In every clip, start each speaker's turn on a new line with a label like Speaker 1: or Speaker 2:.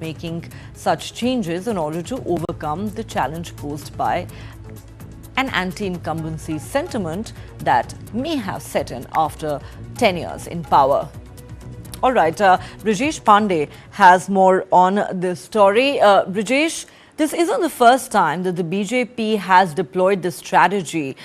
Speaker 1: making such changes in order to overcome the challenge posed by an anti-incumbency sentiment that may have set in after 10 years in power. All right, Brijesh Pandey has more on this story. Brijesh, this isn't the first time that the BJP has deployed this strategy,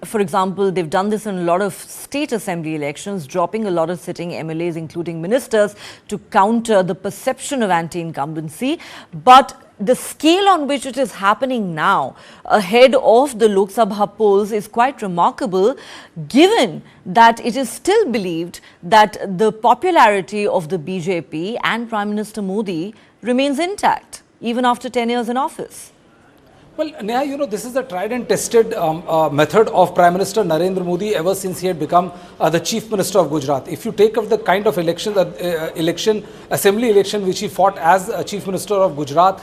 Speaker 1: for example, they've done this in a lot of state assembly elections, dropping a lot of sitting MLAs, including ministers, to counter the perception of anti-incumbency. But the scale on which it is happening now, ahead of the Lok Sabha polls, is quite remarkable, given that it is still believed that the popularity of the BJP and Prime Minister Modi remains intact, even after 10 years in office.
Speaker 2: Well, Neha, this is a tried and tested method of Prime Minister Narendra Modi ever since he had become the Chief Minister of Gujarat. If you take up the kind of assembly election which he fought as Chief Minister of Gujarat,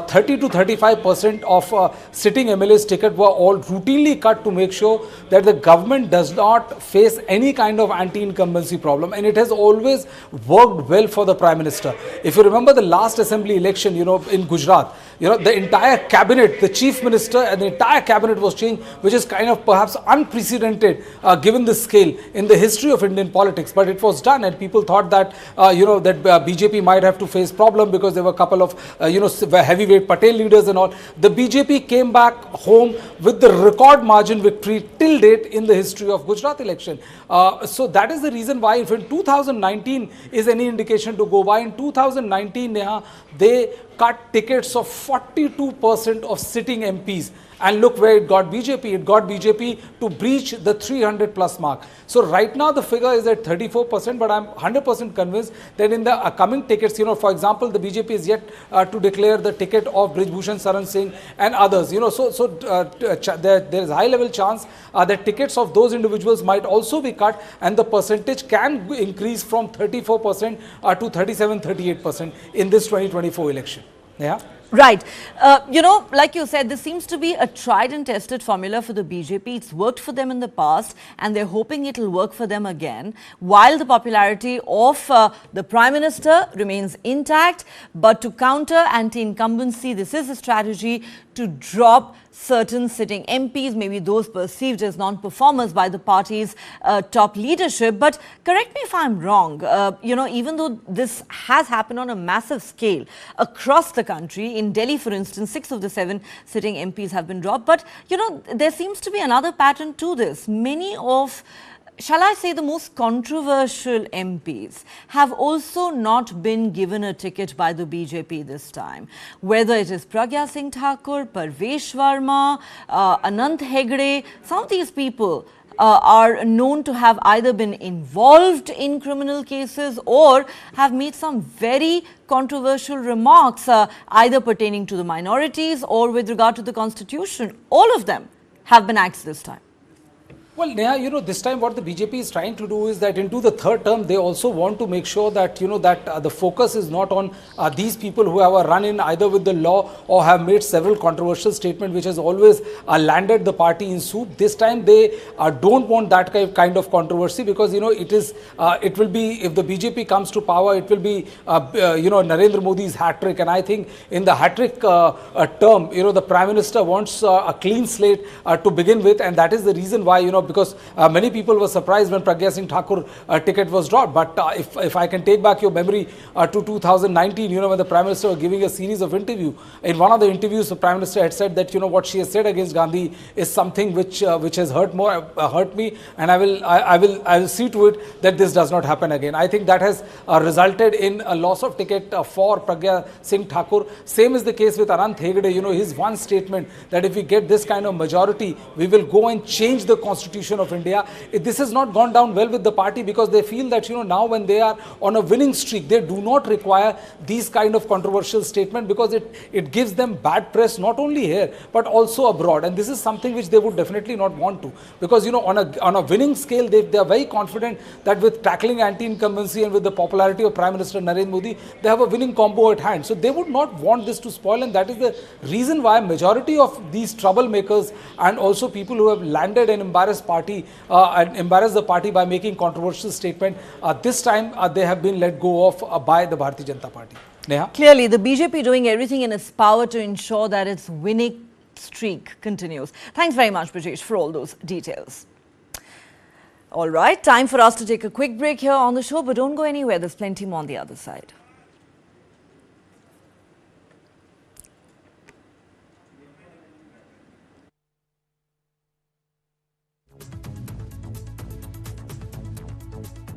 Speaker 2: 30 to 35% of sitting MLAs ticket were all routinely cut to make sure that the government does not face any kind of anti-incumbency problem, and it has always worked well for the Prime Minister. If you remember the last assembly election, in Gujarat, the entire cabinet, the Chief Minister and the entire cabinet was changed, which is kind of perhaps unprecedented given the scale in the history of Indian politics. But it was done, and people thought that BJP might have to face problem because there were a couple of heavyweight Patel leaders and all. The BJP came back home with the record margin victory till date in the history of Gujarat election. So that is the reason why, if in 2019 is any indication to go by, in 2019, Neha, they cut tickets of 42% of sitting MPs. And look where it got BJP. It got BJP to breach the 300 plus mark. So right now the figure is at 34%, but I'm 100% convinced that in the coming tickets, for example, the BJP is yet to declare the ticket of Brij Bhushan Saran Singh and others. There is high level chance that tickets of those individuals might also be cut, and the percentage can increase from 34% to 37-38% in this 2024 election. Yeah.
Speaker 1: Right. Like you said, this seems to be a tried and tested formula for the BJP. It's worked for them in the past, and they're hoping it'll work for them again. While the popularity of the Prime Minister remains intact, but to counter anti-incumbency, this is a strategy to drop certain sitting MPs, maybe those perceived as non-performers by the party's top leadership. But correct me if I'm wrong, even though this has happened on a massive scale across the country, in Delhi, for instance, 6 of the 7 sitting MPs have been dropped. But, there seems to be another pattern to this. Many of, shall I say, the most controversial MPs have also not been given a ticket by the BJP this time. Whether it is Pragya Singh Thakur, Parvesh Verma, Anant Hegde, some of these people are known to have either been involved in criminal cases or have made some very controversial remarks, either pertaining to the minorities or with regard to the constitution. All of them have been axed this time.
Speaker 2: Well, Neha, this time what the BJP is trying to do is that into the third term, they also want to make sure that, the focus is not on these people who have a run-in either with the law or have made several controversial statements, which has always landed the party in soup. This time, they don't want that kind of controversy because, it will be, if the BJP comes to power, it will be, Narendra Modi's hat-trick. And I think in the hat-trick term, the Prime Minister wants a clean slate to begin with, and that is the reason why, because many people were surprised when Pragya Singh Thakur ticket was dropped. But if I can take back your memory to 2019, when the Prime Minister was giving a series of interviews, in one of the interviews, the Prime Minister had said that, what she has said against Gandhi is something which has hurt me, and I will see to it that this does not happen again. I think that has resulted in a loss of ticket for Pragya Singh Thakur. Same is the case with Anant Hegde. His one statement that if we get this kind of majority, we will go and change the constitution of India. This has not gone down well with the party because they feel that, now when they are on a winning streak, they do not require these kind of controversial statements because it gives them bad press, not only here, but also abroad. And this is something which they would definitely not want to, because, on a winning scale, they are very confident that with tackling anti-incumbency and with the popularity of Prime Minister Narendra Modi, they have a winning combo at hand. So they would not want this to spoil, and that is the reason why majority of these troublemakers and also people who have landed and embarrassed party and embarrass the party by making controversial statement. This time they have been let go of by the Bharatiya Janata Party. Neha?
Speaker 1: Clearly, the BJP doing everything in its power to ensure that its winning streak continues. Thanks very much, Brajesh, for all those details. All right, time for us to take a quick break here on the show, but don't go anywhere. There's plenty more on the other side.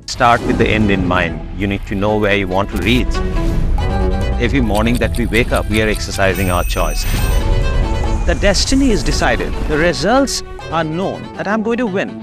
Speaker 3: Start with the end in mind. You need to know where you want to reach. Every morning that we wake up, we are exercising our choice. The destiny is decided. The results are known that I'm going to win.